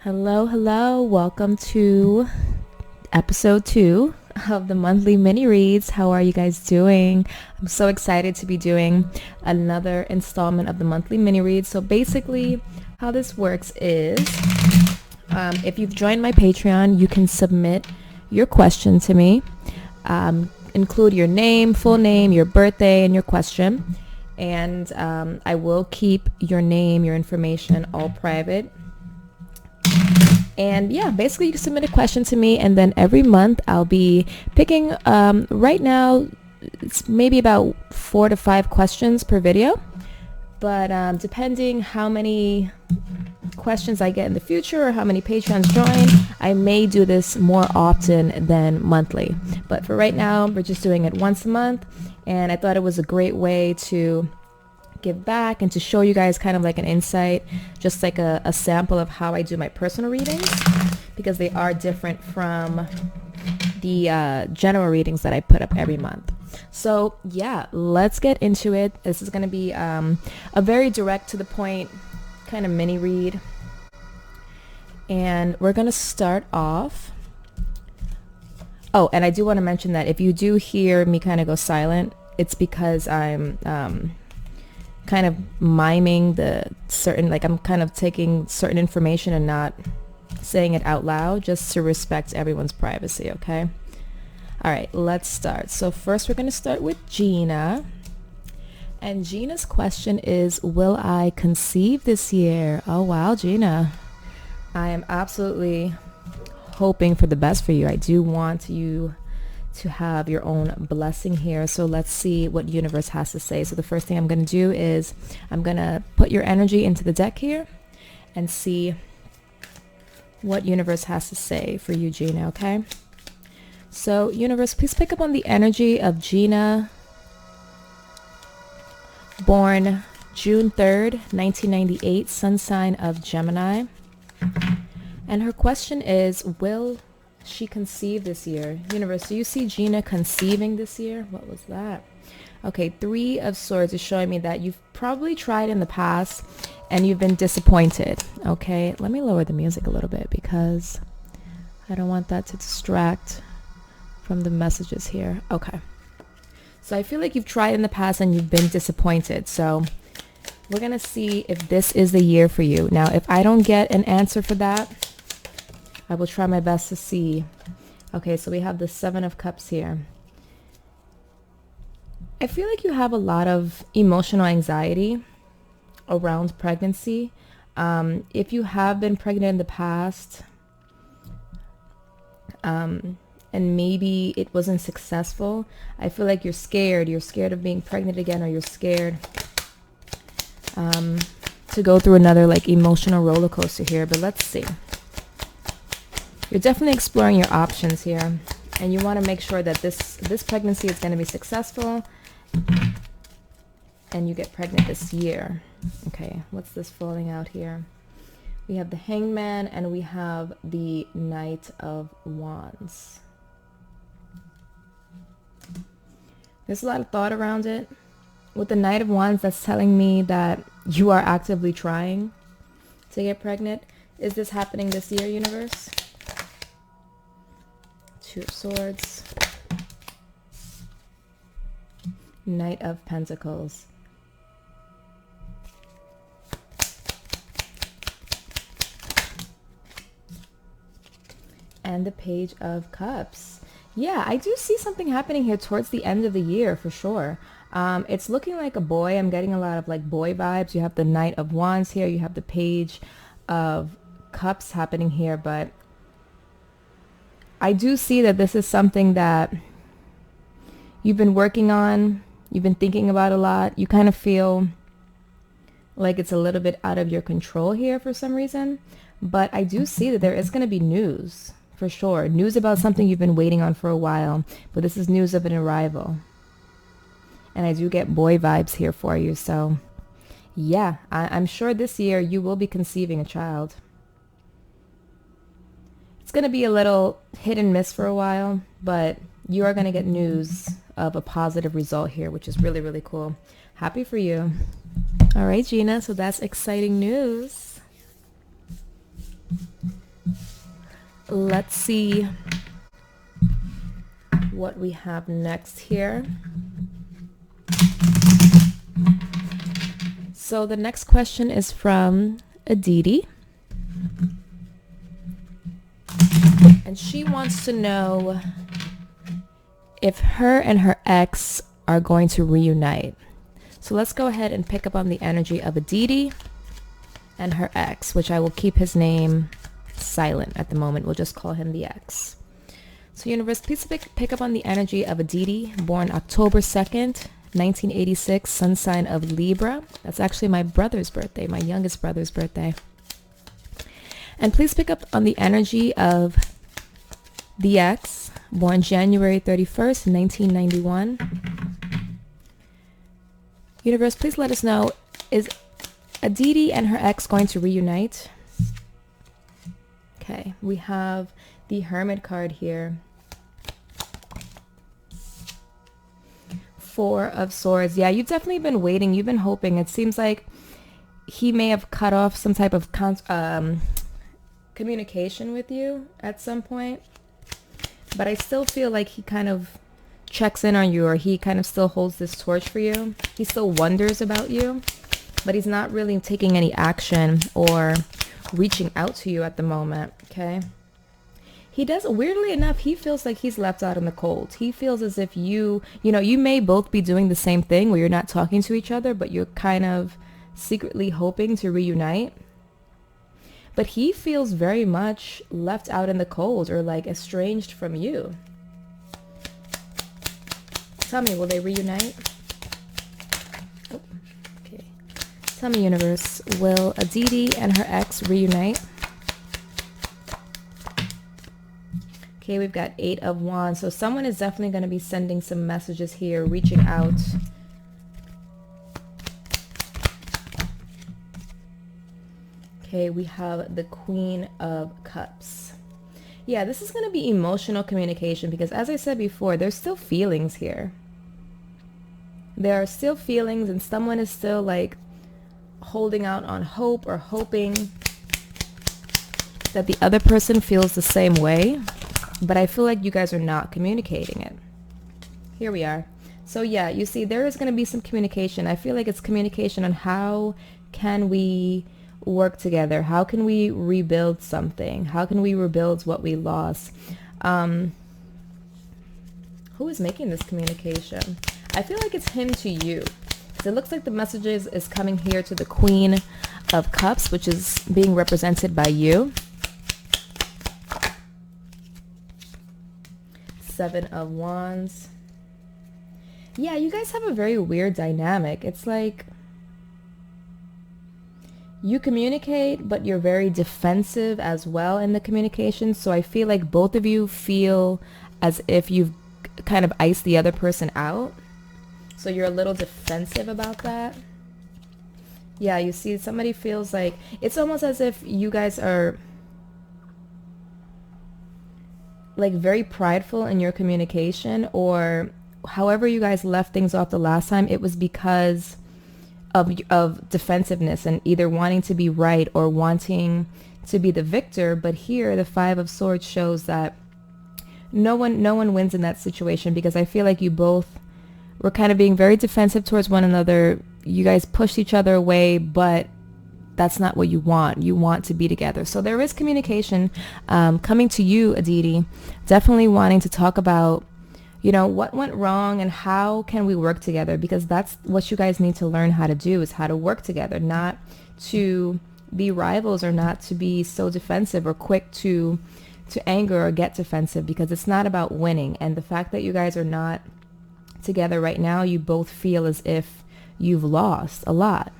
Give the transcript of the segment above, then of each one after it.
Hello, hello. Welcome to episode 2 of the monthly mini reads. How are you guys doing? I'm so excited to be doing another installment of the monthly mini reads. So basically how this works is if you've joined my Patreon, you can submit your question to me. Include your name, full name, your birthday, and your question. And I will keep your name, your information all private. And yeah, basically you can submit a question to me, and then every month I'll be picking, right now it's maybe about 4 to 5 questions per video, but depending how many questions I get in the future or how many patrons join, I may do this more often than monthly. But for right now, we're just doing it once a month, and I thought it was a great way to give back and to show you guys kind of like an insight, just like a sample of how I do my personal readings, because they are different from the general readings that I put up every month. So yeah, let's get into it. This is going to be a very direct to the point kind of mini read, and we're going to start off. Oh, and I do want to mention that if you do hear me kind of go silent, it's because I'm kind of miming the certain, like I'm kind of taking certain information and not saying it out loud, just to respect everyone's privacy, okay? All right, let's start. So first we're going to start with Gina. And Gina's question is, will I conceive this year? Oh wow, Gina. I am absolutely hoping for the best for you. I do want you to have your own blessing here. So let's see what universe has to say. So the first thing I'm going to do is I'm going to put your energy into the deck here and see what universe has to say for you, Gina, okay? So universe, please pick up on the energy of Gina, born June 3rd, 1998, sun sign of Gemini. And her question is, will she conceive this year? Universe, do you see Gina conceiving this year? What was that? Okay, 3 of Swords is showing me that you've probably tried in the past and you've been disappointed. Okay, let me lower the music a little bit because I don't want that to distract from the messages here. Okay, so I feel like you've tried in the past and you've been disappointed. So we're gonna see if this is the year for you. Now, if I don't get an answer for that, I will try my best to see. Okay, so we have the 7 of Cups here. I feel like you have a lot of emotional anxiety around pregnancy. If you have been pregnant in the past, and maybe it wasn't successful, I feel like you're scared. You're scared of being pregnant again, or you're scared to go through another like emotional roller coaster here. But let's see. You're definitely exploring your options here, and you want to make sure that this pregnancy is going to be successful and you get pregnant this year. Okay, what's this falling out here? We have the Hangman and we have the Knight of Wands. There's a lot of thought around it. With the Knight of Wands, that's telling me that you are actively trying to get pregnant. Is this happening this year, universe? 2 of Swords, Knight of Pentacles, and the Page of Cups. Yeah, I do see something happening here towards the end of the year for sure. It's looking like a boy. I'm getting a lot of like boy vibes. You have the Knight of Wands here. You have the Page of Cups happening here, but I do see that this is something that you've been working on, you've been thinking about a lot. You kind of feel like it's a little bit out of your control here for some reason. But I do see that there is going to be news, for sure. News about something you've been waiting on for a while. But this is news of an arrival. And I do get boy vibes here for you. So yeah, I'm sure this year you will be conceiving a child. It's going to be a little hit and miss for a while, but you are going to get news of a positive result here, which is really, really cool. Happy for you. All right, Gina, so that's exciting news. let's see what we have next here. So the next question is from Aditi. And she wants to know if her and her ex are going to reunite. So let's go ahead and pick up on the energy of Aditi and her ex, which I will keep his name silent at the moment. We'll just call him the ex. So universe, please pick up on the energy of Aditi, born October 2nd, 1986, sun sign of Libra. That's actually my brother's birthday, my youngest brother's birthday. And please pick up on the energy of the ex, born January 31st, 1991. Universe, please let us know, is Aditi and her ex going to reunite? Okay, we have the Hermit card here. Four of Swords. Yeah, you've definitely been waiting. You've been hoping. It seems like he may have cut off some type of communication with you at some point. But I still feel like he kind of checks in on you, or he kind of still holds this torch for you. He still wonders about you, but he's not really taking any action or reaching out to you at the moment, okay? He does, weirdly enough, he feels like he's left out in the cold. He feels as if you may both be doing the same thing where you're not talking to each other, but you're kind of secretly hoping to reunite. But he feels very much left out in the cold, or like estranged from you. Tell me, will they reunite? Oh, okay. Tell me, universe, will Aditi and her ex reunite? Okay, we've got 8 of Wands. So someone is definitely going to be sending some messages here, reaching out. Okay, we have the Queen of Cups. Yeah, this is going to be emotional communication because, as I said before, there's still feelings here. There are still feelings, and someone is still like holding out on hope or hoping that the other person feels the same way. But I feel like you guys are not communicating it. Here we are. So yeah, you see, there is going to be some communication. I feel like it's communication on how can we work together? How can we rebuild something? How can we rebuild what we lost? Who is making this communication? I feel like it's him to you. So it looks like the messages is coming here to the Queen of Cups, which is being represented by you. 7 of Wands. Yeah, you guys have a very weird dynamic. It's like you communicate, but you're very defensive as well in the communication. So I feel like both of you feel as if you've kind of iced the other person out. So you're a little defensive about that. Yeah, you see, somebody feels like it's almost as if you guys are like very prideful in your communication, or however you guys left things off the last time, it was because of defensiveness and either wanting to be right or wanting to be the victor. But here the 5 of Swords shows that no one wins in that situation, because I feel like you both were kind of being very defensive towards one another. You guys pushed each other away, but that's not what you want. You want to be together. So there is communication coming to you, Aditi, definitely wanting to talk about, you know, what went wrong and how can we work together, because that's what you guys need to learn how to do, is how to work together, not to be rivals or not to be so defensive or quick to anger or get defensive, because it's not about winning. And the fact that you guys are not together right now, you both feel as if you've lost a lot.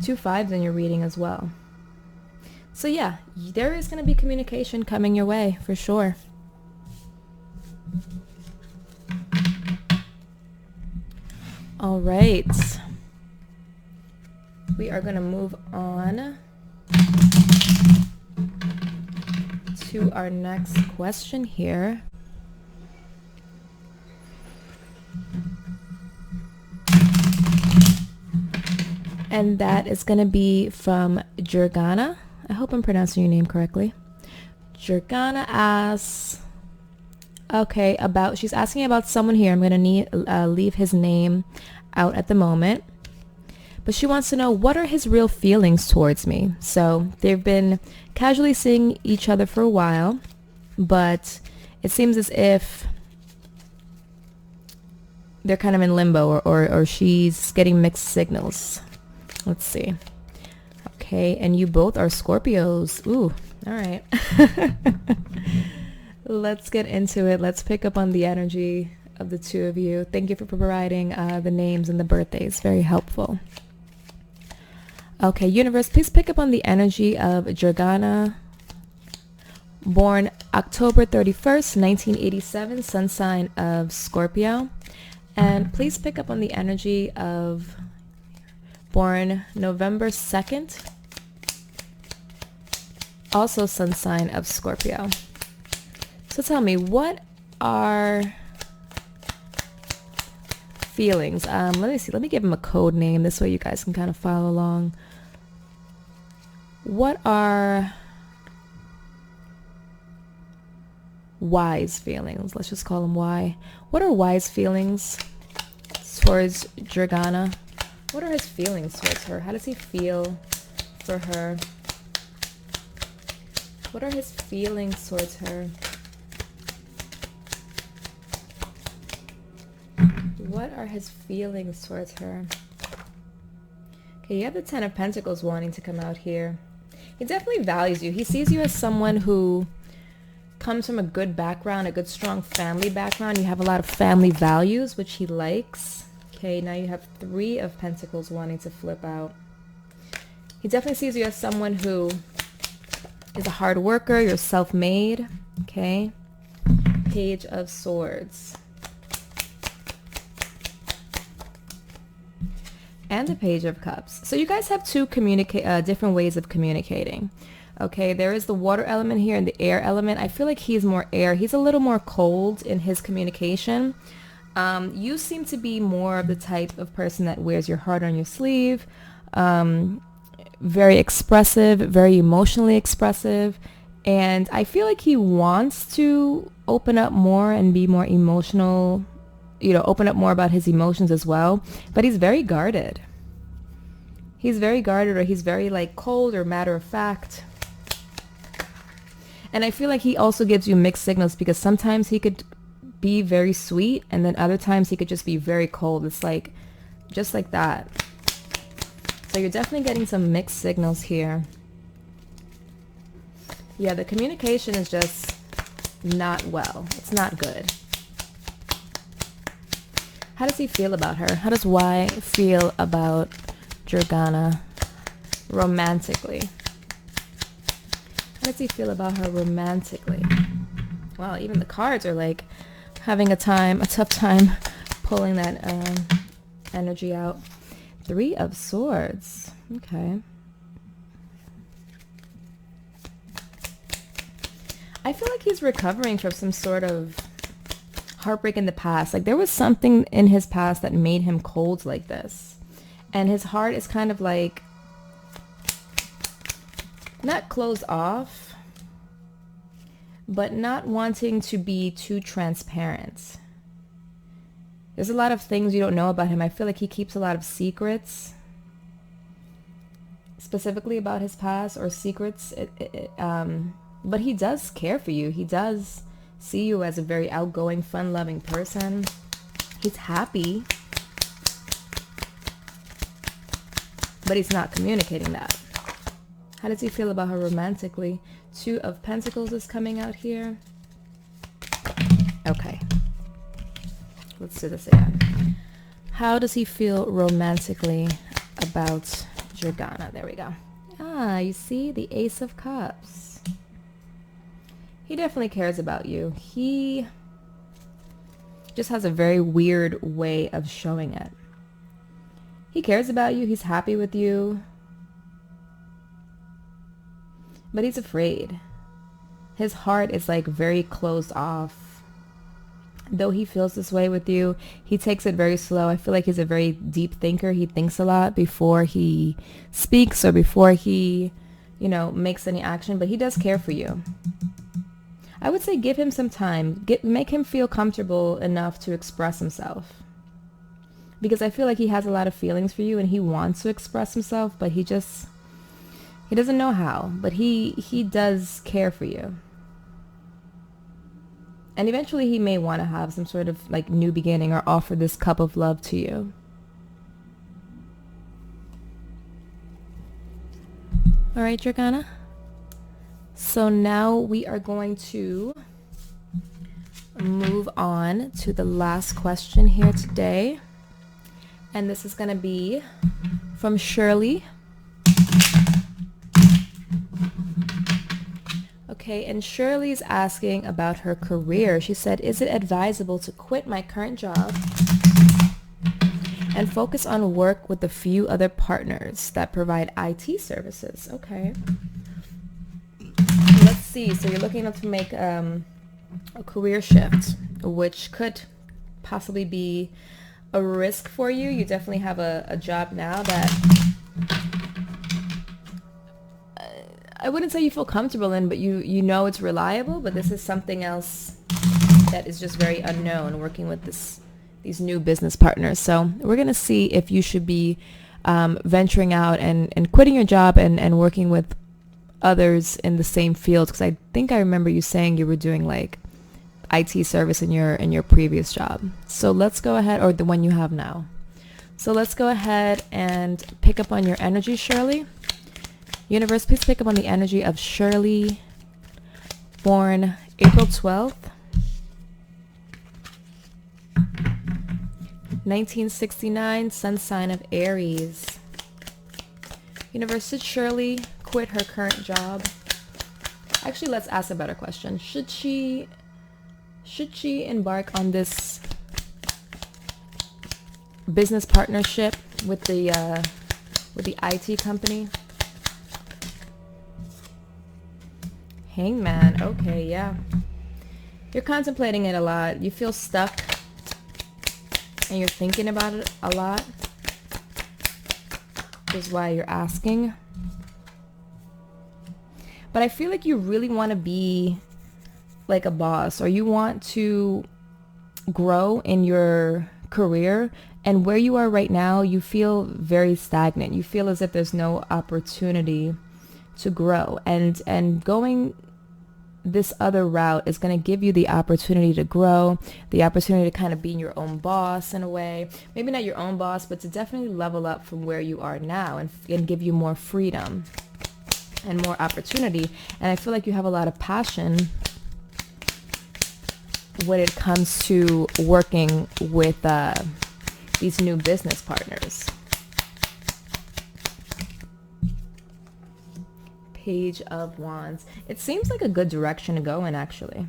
2 5s in your reading as well. So yeah, there is going to be communication coming your way for sure. All right. We are going to move on to our next question here. And that is going to be from Jurgana. I hope I'm pronouncing your name correctly. Jurgana asks, okay, she's asking about someone here. I'm going to leave his name out at the moment. But she wants to know, what are his real feelings towards me? So they've been casually seeing each other for a while, but it seems as if they're kind of in limbo, or she's getting mixed signals. Let's see. Okay, and you both are Scorpios. Ooh, all right. Let's get into it. Let's pick up on the energy of the two of you. Thank you for providing the names and the birthdays. Very helpful. Okay, universe, please pick up on the energy of Jurgana, born October 31st, 1987, sun sign of Scorpio. And please pick up on the energy of born November 2nd, also sun sign of Scorpio. So tell me, what are feelings? Let me see. Let me give him a code name. This way you guys can kind of follow along. What are Y's feelings? Let's just call them Y. What are Y's feelings towards Jurgana? What are his feelings towards her? How does he feel for her? What are his feelings towards her? What are his feelings towards her? Okay, you have the Ten of Pentacles wanting to come out here. He definitely values you. He sees you as someone who comes from a good background, a good strong family background. You have a lot of family values, which he likes. Okay, now you have Three of Pentacles wanting to flip out. He definitely sees you as someone who is a hard worker. You're self-made. Okay, Page of Swords. And the Page of Cups. So you guys have two different ways of communicating. Okay, there is the water element here and the air element. I feel like he's more air. He's a little more cold in his communication. You seem to be more of the type of person that wears your heart on your sleeve. Very expressive, very emotionally expressive. And I feel like he wants to open up more and be more emotional, open up more about his emotions as well. But he's very guarded. He's very guarded, or he's very cold or matter of fact. And I feel like he also gives you mixed signals, because sometimes he could be very sweet, and then other times he could just be very cold. It's just like that. So you're definitely getting some mixed signals here. Yeah, the communication is just not well. It's not good. How does he feel about her? How does Y feel about Jurgana romantically? How does he feel about her romantically? Wow, even the cards are having a tough time pulling that energy out. Three of Swords. Okay. I feel like he's recovering from some sort of heartbreak in the past. There was something in his past that made him cold like this. And his heart is kind of not closed off, but not wanting to be too transparent. There's a lot of things you don't know about him. I feel like he keeps a lot of secrets, specifically about his past, or secrets. But he does care for you. He does see you as a very outgoing, fun-loving person. He's happy, but he's not communicating that. How does he feel about her romantically? Two of Pentacles is coming out here. Okay. Let's do this again. How does he feel romantically about Jurgana? There we go. Ah, you see? The Ace of Cups. He definitely cares about you. He just has a very weird way of showing it. He cares about you. He's happy with you. But he's afraid. His heart is very closed off. Though he feels this way with you, he takes it very slow. I feel like he's a very deep thinker. He thinks a lot before he speaks, or before he, makes any action. But he does care for you. I would say give him some time. Make him feel comfortable enough to express himself. Because I feel like he has a lot of feelings for you and he wants to express himself, but he doesn't know how. But he does care for you. And eventually he may want to have some sort of like new beginning or offer this cup of love to you. All right, jurgana. So now we are going to move on to the last question here today. And this is going to be from Shirley. Okay, and Shirley's asking about her career. She said, is it advisable to quit my current job and focus on work with a few other partners that provide IT services? Okay. Let's see. So you're looking to make a career shift, which could possibly be a risk for you. You definitely have a job now that I wouldn't say you feel comfortable in, but you know it's reliable, but this is something else that is just very unknown, working with these new business partners. So we're going to see if you should be venturing out and quitting your job and working with others in the same field, because I think I remember you saying you were doing like IT service in your previous job. So let's go ahead, or the one you have now. So let's go ahead and pick up on your energy, Shirley. Universe, please pick up on the energy of Shirley, born April 12th, 1969, sun sign of Aries. Universe, should Shirley quit her current job? Actually, let's ask a better question. Should she embark on this business partnership with the IT company? Hangman. Okay, yeah. You're contemplating it a lot. You feel stuck and you're thinking about it a lot. Which is why you're asking. But I feel like you really want to be like a boss, or you want to grow in your career, and where you are right now, you feel very stagnant. You feel as if there's no opportunity to grow, and going this other route is going to give you the opportunity to grow, the opportunity to kind of be your own boss in a way. Maybe not your own boss, but to definitely level up from where you are now and give you more freedom and more opportunity. And I feel like you have a lot of passion when it comes to working with these new business partners. Page of Wands. It seems like a good direction to go in, actually.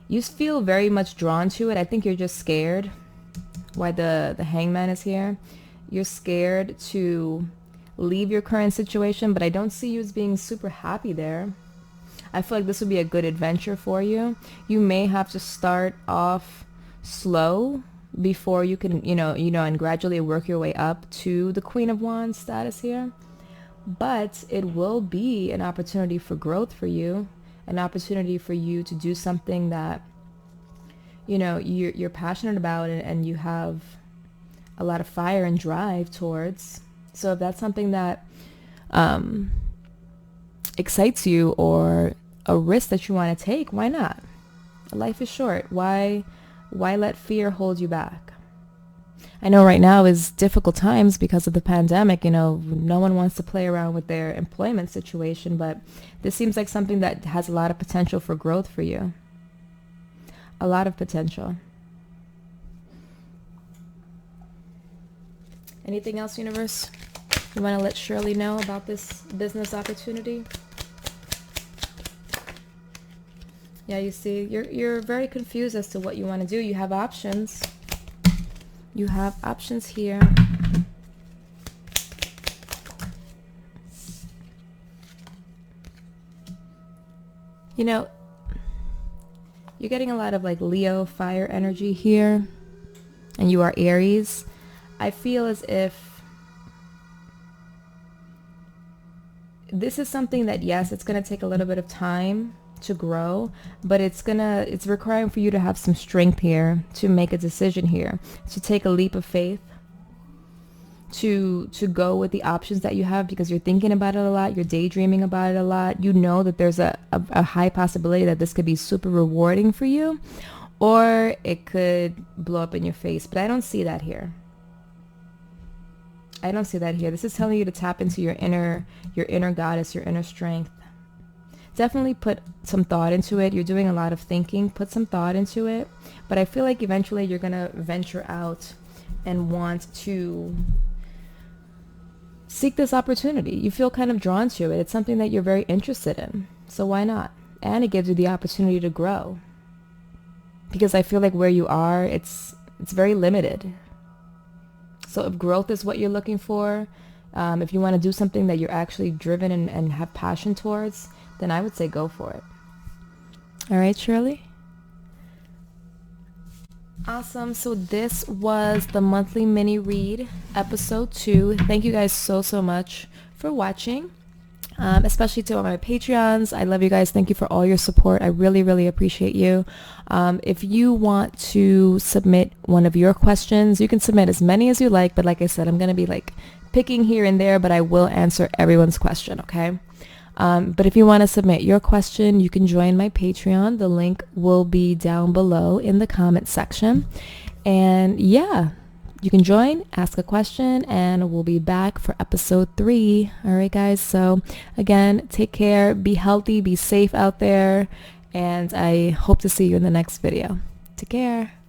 You feel very much drawn to it. I think you're just scared why the Hangman is here. You're scared to leave your current situation, but I don't see you as being super happy there. I feel like this would be a good adventure for you. You may have to start off slow before you can, and gradually work your way up to the Queen of Wands status here. But it will be an opportunity for growth for you, an opportunity for you to do something that, you're passionate about and you have a lot of fire and drive towards. So if that's something that excites you, or a risk that you want to take, why not? Life is short. Why let fear hold you back? I know right now is difficult times because of the pandemic. No one wants to play around with their employment situation, but this seems like something that has a lot of potential for growth for you. A lot of potential. Anything else, universe? You want to let Shirley know about this business opportunity? Yeah, you see, you're very confused as to what you want to do. You have options. You have options here. You're getting a lot of like Leo fire energy here, and you are Aries. I feel as if this is something that, yes, it's going to take a little bit of time to grow, but it's requiring for you to have some strength here, to make a decision here, to take a leap of faith, to go with the options that you have, because you're thinking about it a lot, you're daydreaming about it a lot. You know that there's a high possibility that this could be super rewarding for you, or it could blow up in your face. But I don't see that here. I don't see that here. This is telling you to tap into your inner goddess, your inner strength. Definitely put some thought into it. You're doing a lot of thinking. Put some thought into it. But I feel like eventually you're going to venture out and want to seek this opportunity. You feel kind of drawn to it. It's something that you're very interested in. So why not? And it gives you the opportunity to grow. Because I feel like where you are, it's very limited. So if growth is what you're looking for, if you want to do something that you're actually driven and have passion towards, then I would say go for it. All right, Shirley? Awesome. So this was the monthly mini read, episode 2. Thank you guys so much for watching, especially to all my Patreons. I love you guys. Thank you for all your support. I really appreciate you. If you want to submit one of your questions, you can submit as many as you like, but like I said, I'm going to be like picking here and there, but I will answer everyone's question, okay? But if you want to submit your question, you can join my Patreon. The link will be down below in the comment section. And yeah, you can join, ask a question, and we'll be back for episode 3. All right, guys. So again, take care, be healthy, be safe out there, and I hope to see you in the next video. Take care.